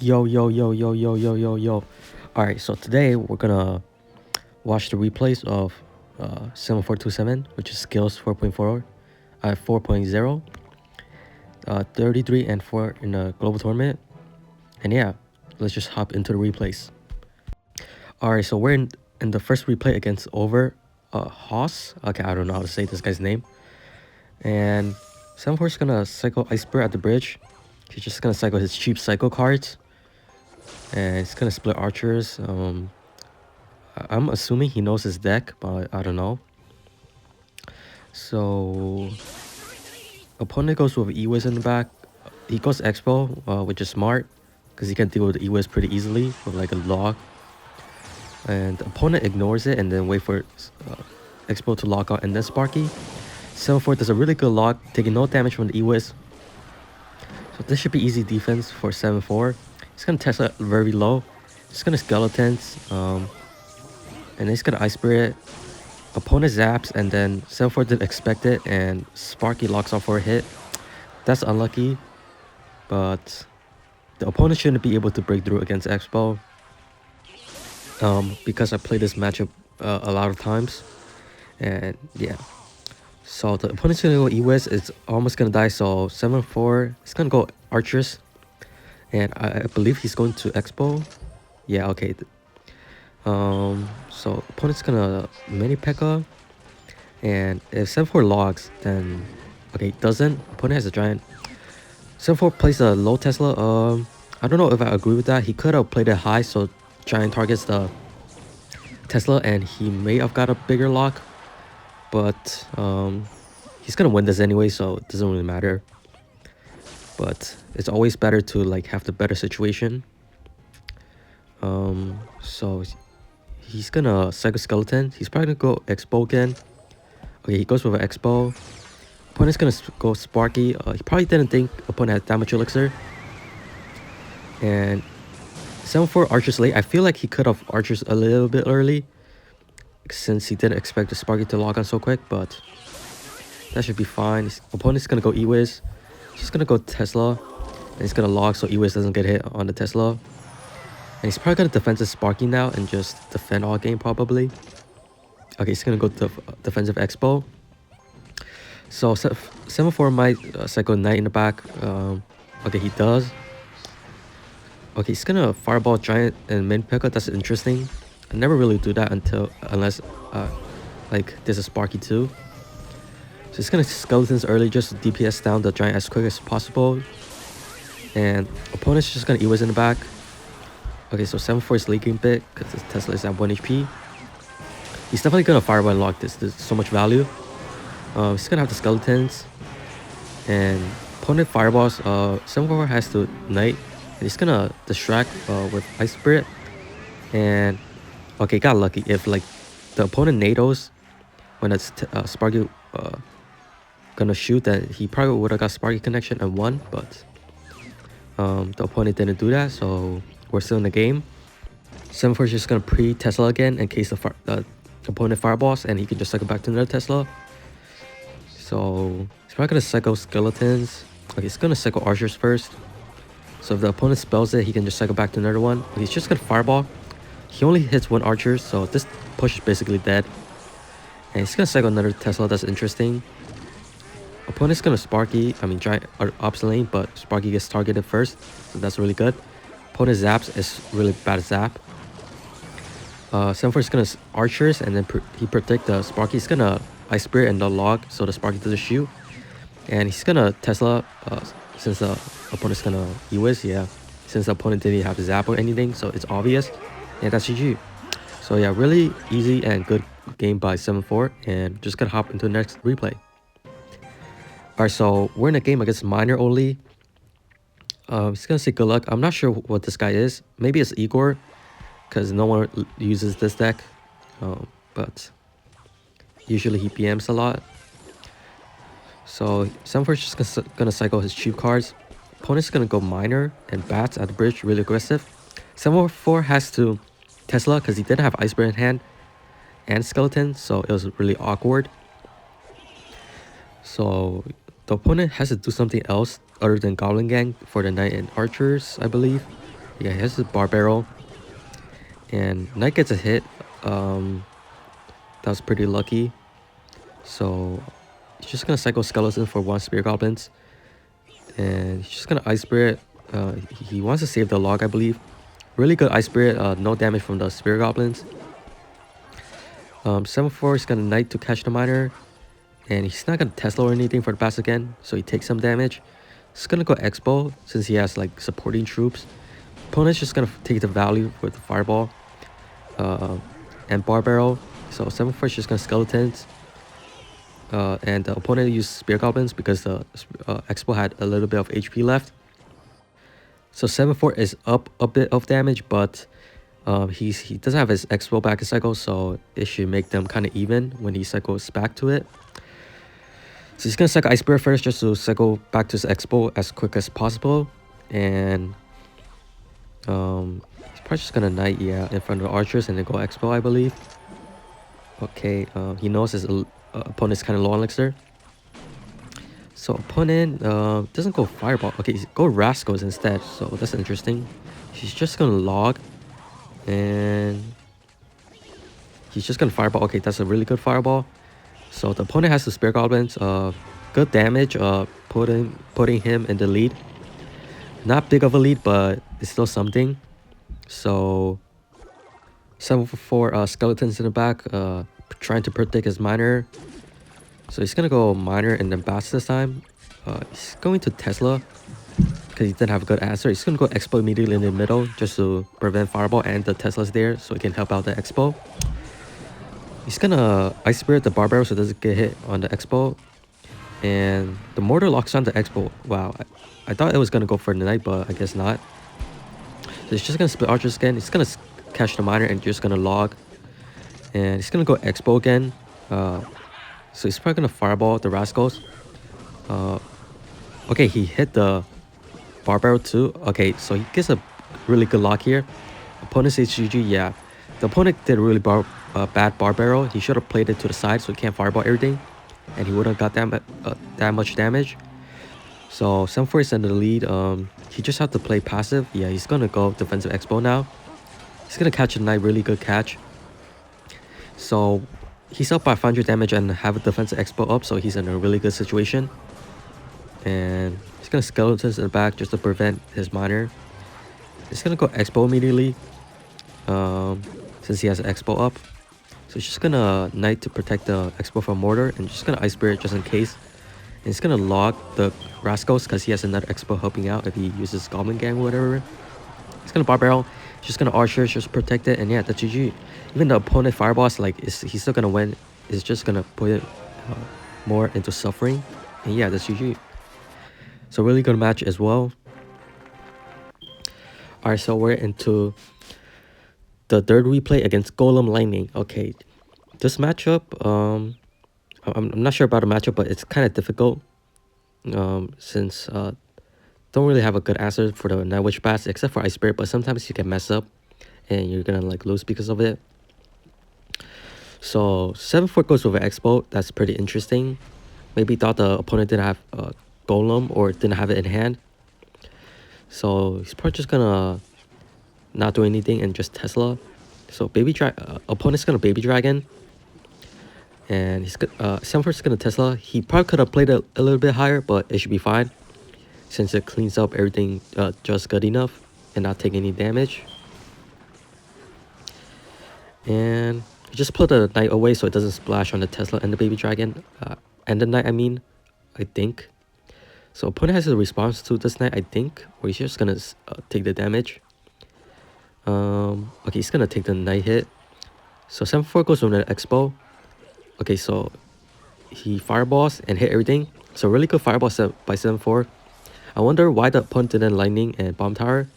Yo, yo, yo, yo, yo, yo, yo, yo. Alright, so today we're gonna watch the replays of 7427, which is skills 4.4, 4.0, 33 and 4 in the global tournament. And yeah, let's just hop into the replays. Alright, so we're in the first replay against over Haas. Okay, I don't know how to say this guy's name. And 74 is gonna cycle Iceberg at the bridge. He's just gonna cycle his cheap cycle cards. And it's gonna split archers. I'm assuming he knows his deck, but I don't know. So opponent goes with E-Wiz in the back. He goes xbow, which is smart because he can deal with the E-Wiz pretty easily with like a log. And the opponent ignores it and then wait for xbow to log out and then Sparky. 7-4 does a really good log, taking no damage from the E-Wiz. So this should be easy defense for 7-4. He's gonna test it very low. He's gonna skeletons. And he's gonna Ice Spirit. Opponent zaps and then 7-4 didn't expect it and Sparky locks off for a hit. That's unlucky, but the opponent shouldn't be able to break through against xbow. Because I played this matchup a lot of times, and yeah. So the opponent's gonna go E-Wiz, it's almost gonna die, so 7-4, it's gonna go archers. And I believe he's going to xbow. Yeah, okay. So opponent's gonna mini P.E.K.K.A. And if 7-4 logs, then okay, doesn't. Opponent has a giant. 7-4 plays a low Tesla. I don't know if I agree with that. He could have played it high, so giant targets the Tesla, and he may have got a bigger lock. But he's gonna win this anyway, so it doesn't really matter. But it's always better to like have the better situation. So he's gonna cycle skeleton. He's probably gonna go xbow again. Okay, he goes with an xbow. Opponent's gonna go Sparky. He probably didn't think opponent had damage elixir. And 7-4 archers late. I feel like he could have archers a little bit early, since he didn't expect the Sparky to log on so quick, but that should be fine. His opponent's gonna go E-Wiz. He's gonna go Tesla. And he's gonna log so E-Wiz doesn't get hit on the Tesla. And he's probably gonna defensive Sparky now and just defend all game probably. Okay, he's gonna go defensive xbow. So 7-4 might cycle Knight in the back. Okay, he does. Okay, he's gonna Fireball Giant and Min P.E.K.K.A. That's interesting. I never really do that unless like there's a Sparky too. So he's gonna Skeletons early just to DPS down the Giant as quick as possible. And opponent's just gonna E-Wiz in the back. Okay, so 7-4 is leaking a bit because his Tesla is at 1 HP. He's definitely gonna Fireball and lock this. There's so much value. He's gonna have the Skeletons. And opponent Fireballs. 7-4 has to Knight. And he's gonna distract with Ice Spirit. And okay, got lucky. If like the opponent nados when it's Sparky gonna shoot, that he probably would have got Sparky connection and won, but the opponent didn't do that, so we're still in the game. 7-4 is just gonna pre-Tesla again in case the opponent fireballs, and he can just cycle back to another Tesla. So he's probably gonna cycle skeletons. Okay, he's gonna cycle archers first. So if the opponent spells it, he can just cycle back to another one. He's just gonna fireball. He only hits one archer, so this push is basically dead. And he's gonna cycle another Tesla. That's interesting. Opponent's gonna Sparky, giant opposite lane, but Sparky gets targeted first, so that's really good. Opponent zaps is really bad zap. 7-4 is gonna archers, and then he protect the Sparky. He's gonna Ice Spirit and the log, so the Sparky doesn't shoot. And he's gonna Tesla, since the opponent's gonna E-Wiz, yeah. Since the opponent didn't have zap or anything, so it's obvious. And that's GG. So yeah, really easy and good game by 7-4, and just gonna hop into the next replay. Alright, so we're in a game against Miner only. He's gonna say good luck. I'm not sure what this guy is. Maybe it's Igor, because no one uses this deck. But usually he PMs a lot. So 7-4 is just gonna cycle his cheap cards. Opponent's gonna go Miner and Bats at the bridge, really aggressive. 7-4 has to Tesla because he didn't have Ice Spirit in hand and Skeleton, so it was really awkward. So the opponent has to do something else other than Goblin Gang for the Knight and Archers, I believe. Yeah, he has his bar barrel. And Knight gets a hit. That was pretty lucky. So he's just gonna cycle Skeleton for 1 Spear Goblins. And he's just gonna Ice Spirit. He wants to save the log, I believe. Really good Ice Spirit, no damage from the Spear Goblins. 7-4 is gonna Knight to catch the Miner. And he's not gonna Tesla or anything for the pass again, so he takes some damage. He's gonna go xbow since he has like supporting troops. Opponent's just gonna take the value with the Fireball and Bar Barrel. So 7-4 is just gonna Skeletons. And the opponent used Spear Goblins because the Expo had a little bit of HP left. So 7-4 is up a bit of damage, but he doesn't have his Expo back in cycle, so it should make them kind of even when he cycles back to it. So he's gonna cycle Ice Spirit first just to cycle back to his Expo as quick as possible. And he's probably just gonna Knight, yeah, in front of the archers and then go Expo, I believe. Okay, he knows his opponent's kind of low on elixir. So opponent doesn't go Fireball. Okay, go Rascals instead. So that's interesting. He's just gonna log. And he's just gonna Fireball. Okay, that's a really good Fireball. So the opponent has the Spear Goblins. Good damage. Putting him in the lead. Not big of a lead, but it's still something. So 7-4 Skeletons in the back. Trying to protect his Miner. So he's gonna go Miner and then Bats this time. He's going to Tesla because he didn't have a good answer. He's gonna go Expo immediately in the middle just to prevent Fireball, and the Tesla's there so he can help out the Expo. He's gonna Ice Spirit the Bar Barrel so it doesn't get hit on the Expo. And the Mortar locks on the Expo. Wow, I thought it was gonna go for the Knight, but I guess not. So he's just gonna split Archers again. He's gonna catch the Miner and just gonna log. And he's gonna go Expo again. So he's probably gonna Fireball the Rascals. Okay, he hit the Bar Barrel too. Okay, so he gets a really good lock here. Opponent says GG, yeah. The opponent did a really bad Bar Barrel. He should have played it to the side so he can't Fireball everything. And he wouldn't have got that much damage. So 7-4 is in the lead. He just have to play passive. Yeah, he's gonna go defensive Expo now. He's gonna catch a Knight, really good catch. So he's up by 500 damage and have a defensive Expo up, so he's in a really good situation. And he's gonna Skeletons in the back just to prevent his Miner. He's gonna go Expo immediately, since he has an Expo up. So he's just gonna Knight to protect the Expo from Mortar, and just gonna Ice Spirit just in case. And he's gonna log the Rascals because he has another Expo helping out if he uses Goblin Gang or whatever. He's gonna Bar Barrel, just gonna Archer, just protect it, and yeah, that's GG. Even the opponent Fireboss, like, he's still gonna win. It's just gonna put it more into suffering, and yeah, that's GG. So really good match as well. Alright, so we're into the third replay against Golem Lightning. Okay, this matchup, I'm not sure about the matchup, but it's kind of difficult. Since don't really have a good answer for the Night Witch Bats except for Ice Spirit, but sometimes you can mess up and you're gonna like lose because of it. So 7-4 goes over Expo. That's pretty interesting. Maybe thought the opponent didn't have Golem or didn't have it in hand. So he's probably just gonna not do anything and just Tesla. So opponent's gonna Baby Dragon. And he's 7-4 is gonna Tesla. He probably could have played it a little bit higher, but it should be fine since it cleans up everything just good enough and not take any damage. And just put the Knight away so it doesn't splash on the Tesla and the Baby Dragon. And the Knight, I think. So opponent has a response to this Knight, I think. Or he's just gonna take the damage. Okay, he's gonna take the Knight hit. So 7-4 goes on the Expo. Okay, so he Fireballs and hit everything. So really good Fireball set by 7-4. I wonder why the opponent didn't Lightning and Bomb Tower.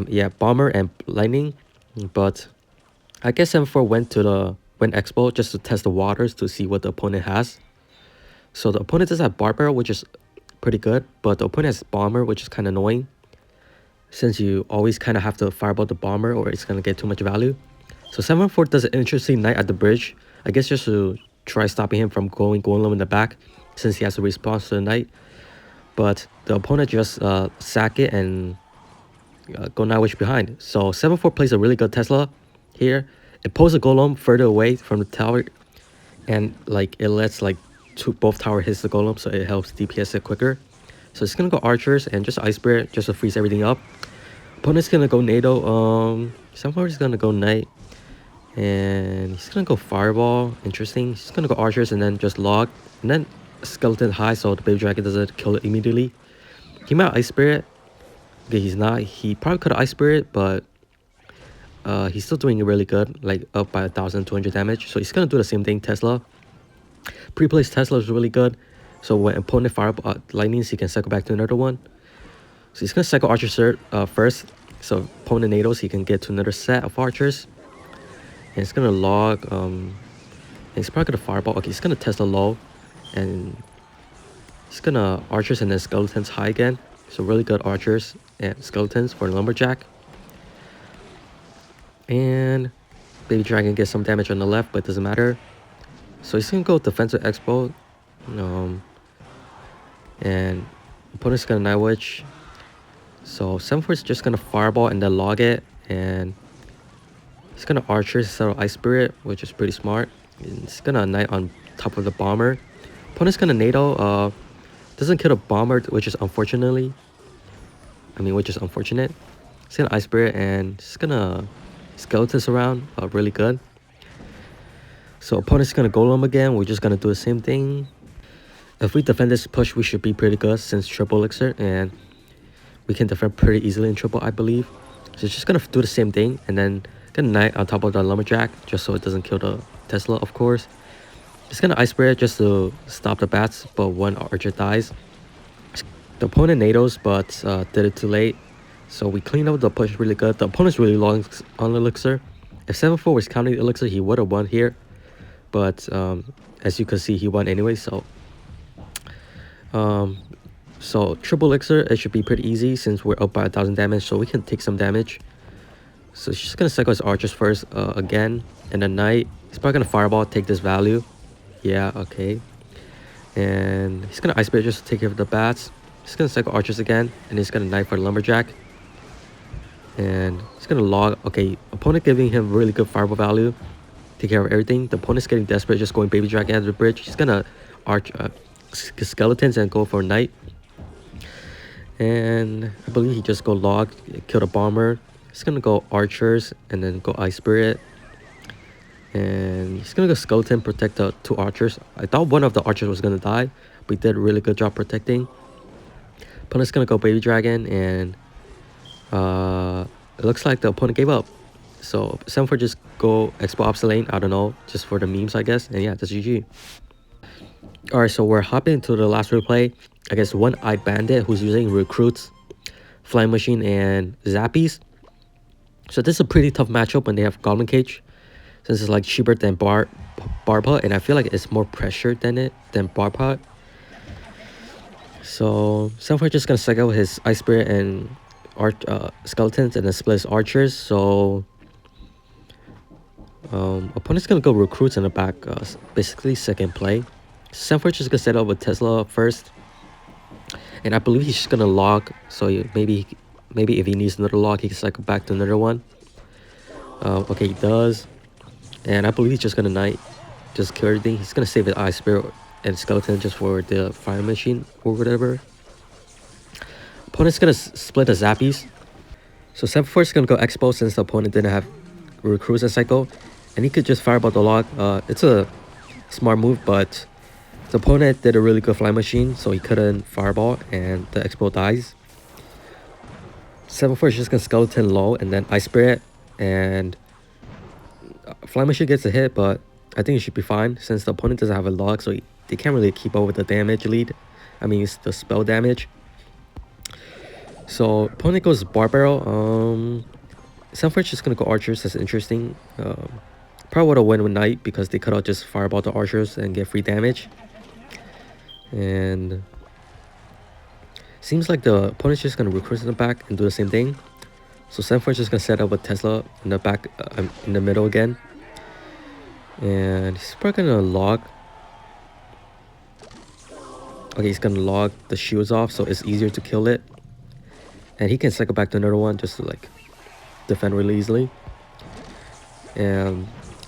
Yeah, Bomber and Lightning. But I guess 7-4 went Expo just to test the waters to see what the opponent has. So the opponent does have Bar Barrel, which is pretty good, but the opponent has Bomber, which is kind of annoying, since you always kind of have to Fireball the Bomber or it's going to get too much value. So 7-4 does an interesting Knight at the bridge, I guess just to try stopping him from going Golem in the back, since he has a response to the Knight. But the opponent just sack it and go Nightwish behind. So 7-4 plays a really good Tesla here. It pulls a golem further away from the tower, and like it lets like both tower hits the golem, so it helps DPS it quicker. So it's gonna go archers and just ice spirit just to freeze everything up. Opponent's gonna go NATO. 7-4 is gonna go knight, and he's gonna go fireball. Interesting. He's gonna go archers and then just log, and then skeleton high so the baby dragon doesn't kill it immediately. He might ice spirit. Okay, he's not. He probably could have ice spirit, but he's still doing really good, like up by 1,200 damage. So he's gonna do the same thing. Tesla. Pre-placed Tesla is really good. So when opponent fire lightnings, he can cycle back to another one. So he's gonna cycle archer first. So opponent nados, he can get to another set of archers. And he's gonna log. And he's probably gonna fireball. Okay, he's gonna Tesla low, and he's gonna archers and then skeletons high again. So really good archers and skeletons for lumberjack. And baby dragon gets some damage on the left, but it doesn't matter. So he's gonna go defensive xbow. And opponent's gonna Nightwitch. So 7-4 is just gonna fireball and then log it, and he's gonna archer instead of ice spirit, which is pretty smart. He's gonna knight on top of the bomber. Opponent's gonna NATO. Doesn't kill the bomber, which is unfortunate. He's gonna ice spirit and he's gonna skeletons around. Really good. So opponent's gonna golem again. We're just gonna do the same thing. If we defend this push, we should be pretty good since triple elixir, and we can defend pretty easily in triple, I believe. So it's just gonna do the same thing, and then get a knight on top of the lumberjack, just so it doesn't kill the Tesla, of course. It's gonna ice spirit just to stop the bats, but one archer dies. The opponent nados, but did it too late. So we cleaned up the push really good. The opponent's really long on elixir. If 7-4 was counting the elixir, he would have won here. But as you can see, he won anyway. So triple elixir, it should be pretty easy since we're up by 1,000 damage, so we can take some damage. So she's gonna cycle his archers first again, and then knight. He's probably gonna fireball, take this value. Yeah, okay. And he's gonna ice spirit just to take care of the bats. He's gonna cycle archers again, and he's gonna knight for the lumberjack. And he's gonna log. Okay, opponent giving him really good fireball value. Take care of everything. The opponent's getting desperate, just going baby dragon at the bridge. He's gonna arch skeletons and go for knight. And I believe he just go log, kill the bomber. He's gonna go archers and then go ice spirit. And he's gonna go skeleton, protect the two archers. I thought one of the archers was gonna die, but he did a really good job protecting. Opponent's gonna go baby dragon, and it looks like the opponent gave up. So 7-4 just go expo opposite lane. I don't know, just for the memes, I guess. And yeah, that's GG. Alright, so we're hopping into the last replay. I guess one-eyed bandit who's using recruits, flying machine, and zappies. So this is a pretty tough matchup when they have goblin cage, since it's like cheaper than Barpa, and I feel like it's more pressure than Barpa. So 7-4 just gonna cycle his ice spirit and skeletons, and then split his archers. So opponent's gonna go recruits in the back, basically second play. 7-4 just gonna set up with Tesla first, and I believe he's just gonna log. So maybe if he needs another log, he can cycle back to another one. Okay, he does, and I believe he's just gonna knight, just kill everything. He's gonna save his ice spirit and skeleton just for the fire machine or whatever. Opponent's gonna split the zappies. So 7-4 is gonna go expo since the opponent didn't have recruits and cycle, and he could just fireball the log. It's a smart move, but the opponent did a really good fly machine, so he couldn't fireball, and the expo dies. 7-4 is just gonna skeleton low and then ice spirit, and fly machine gets a hit, but I think it should be fine since the opponent doesn't have a log, so they can't really keep up with the damage lead. I mean, it's the spell damage. So opponent goes bar barrel. 7-4 is just gonna go archers. That's interesting. Probably would have won with knight because they could have just fireball the archers and get free damage. And seems like the opponent's just gonna recruit in the back and do the same thing. So 7-4 is just gonna set up a Tesla in the back, in the middle again, and he's probably gonna log. Okay, he's gonna log the shields off, so it's easier to kill it. And he can cycle back to another one just to like defend really easily. And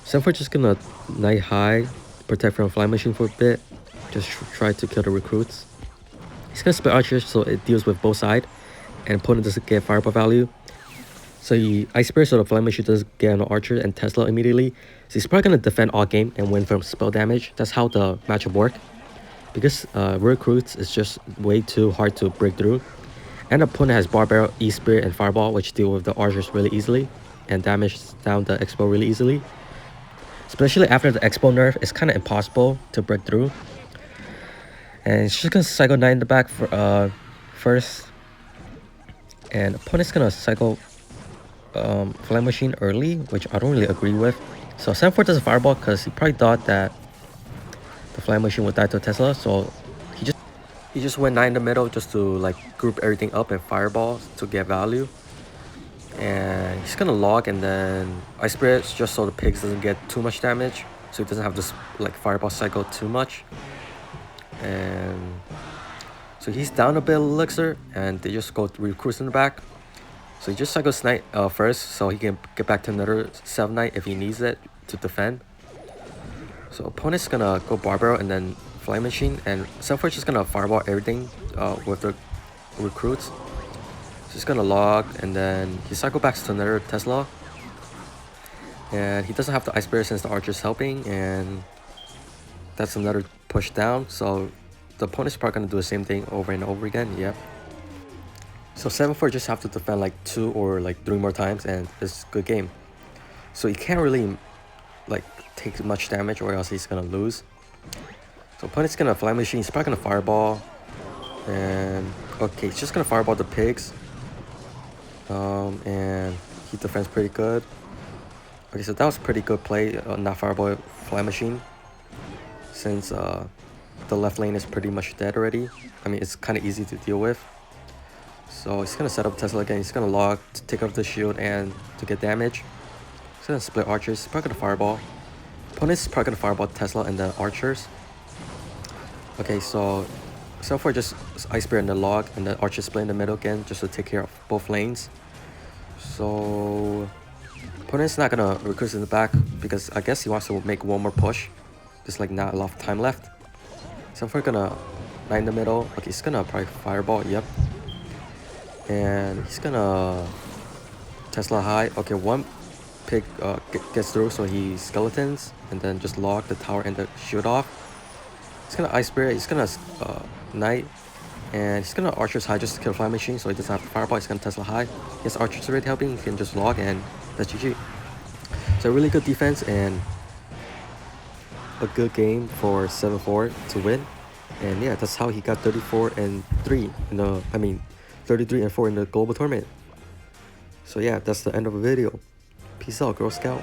7-4 just gonna Knight high, protect from Flying Machine for a bit, just try to kill the recruits. He's gonna split archers so it deals with both sides, and opponent doesn't get fireball value. So he Ice Spirit so the Flying Machine does get an archer and Tesla immediately. So he's probably gonna defend all game and win from spell damage. That's how the matchup work. Because recruits is just way too hard to break through. And the opponent has Bar Barrel, E-Spirit, and Fireball, which deal with the archers really easily and damage down the xbow really easily. Especially after the xbow nerf, it's kind of impossible to break through. And it's just gonna cycle Knight in the back for first. And opponent's gonna cycle Flame Machine early, which I don't really agree with. So 7-4 does a Fireball because he probably thought that the Flame Machine would die to a Tesla, so he just went 9 in the middle just to like group everything up and Fireball to get value. And he's gonna log and then Ice Spirit just so the pigs doesn't get too much damage, so he doesn't have this like Fireball cycle too much. And so he's down a bit of elixir and they just go recruits in the back. So he just cycles Knight first so he can get back to another 7 Knight if he needs it to defend. So opponent's gonna go Barbaro and then Flame Machine, and 7-4 is just gonna Fireball everything with the recruits. So he's gonna log and then he cycle back to another Tesla. And he doesn't have the Ice Spirit since the archer's helping, and that's another push down. So the opponent's probably gonna do the same thing over and over again, yep. So 7-4 just have to defend like 2 or like 3 more times and it's a good game. So he can't really like take much damage or else he's gonna lose. So opponent's gonna Flying Machine, he's probably gonna Fireball. And okay, he's just gonna Fireball the pigs. And he defends pretty good. Okay, so that was pretty good play, not Fireball Flying Machine. Since the left lane is pretty much dead already. I mean, it's kind of easy to deal with. So he's gonna set up Tesla again. He's gonna log to take off the shield and to get damage. He's gonna split archers. He's probably gonna Fireball. Opponent's probably gonna Fireball Tesla and the archers. Okay, so 7-4 just Ice Spirit in the log and the archer split in the middle again just to take care of both lanes. So opponent's not gonna recruit in the back because I guess he wants to make one more push. There's like not a lot of time left. 7-4 gonna Knight in the middle. Okay, he's gonna probably Fireball, yep. And he's gonna Tesla high. Okay, one pig gets through, so he skeletons and then just log the tower and the shield off. He's gonna Ice Spirit. He's gonna Knight, and he's gonna Archer's high just to kill Flying Machine, so he doesn't have to Fireball. He's gonna Tesla high. He has Archer's already helping. He can just log, and that's GG. So really good defense and a good game for 7-4 to win. And yeah, that's how he got 34-3 in the 33-4 in the global tournament. So yeah, that's the end of the video. Peace out, Girl Scout.